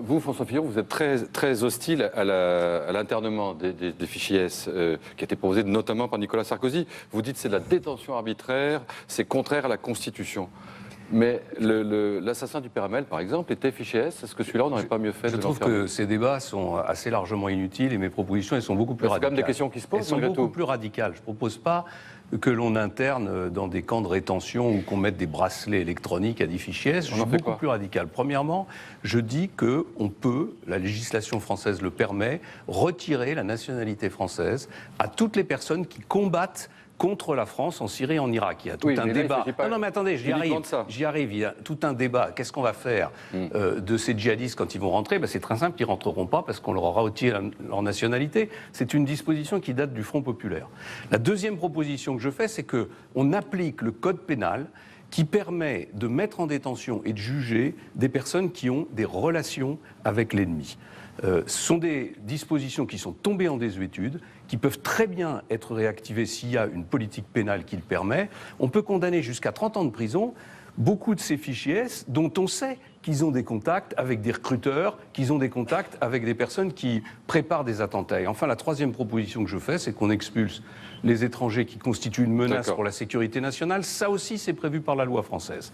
vous, François Fillon, vous êtes très hostile à l'internement des fichiers S, qui a été proposé notamment par Nicolas Sarkozy. Vous dites que c'est de la détention arbitraire, c'est contraire à la Constitution. Mais l'assassin du Père Hamel, par exemple, était fiché S. Est-ce que celui-là, on n'aurait pas mieux fait Je de trouve l'enfermer? que ces débats sont assez largement inutiles et mes propositions, elles sont beaucoup plus radicales. C'est quand même des questions qui se posent, elles sont malgré beaucoup tout. plus radicales. Je ne propose pas que l'on interne dans des camps de rétention ou qu'on mette des bracelets électroniques à des fichiers S. Je suis beaucoup plus radical. Premièrement, je dis qu'on peut, la législation française le permet, retirer la nationalité française à toutes les personnes qui combattent contre la France en Syrie et en Irak. Il y a tout un débat. Non, mais attendez, j'y arrive. Il y a tout un débat. Qu'est-ce qu'on va faire de ces djihadistes quand ils vont rentrer? C'est très simple, ils ne rentreront pas parce qu'on leur aura retiré leur nationalité. C'est une disposition qui date du Front populaire. La deuxième proposition que je fais, c'est qu'on applique le code pénal qui permet de mettre en détention et de juger des personnes qui ont des relations avec l'ennemi. Ce sont des dispositions qui sont tombées en désuétude, qui peuvent très bien être réactivées s'il y a une politique pénale qui le permet. On peut condamner jusqu'à 30 ans de prison beaucoup de ces fichiers S dont on sait qu'ils ont des contacts avec des recruteurs, qu'ils ont des contacts avec des personnes qui préparent des attentats. Et enfin, la troisième proposition que je fais, c'est qu'on expulse les étrangers qui constituent une menace pour la sécurité nationale. Ça aussi, c'est prévu par la loi française.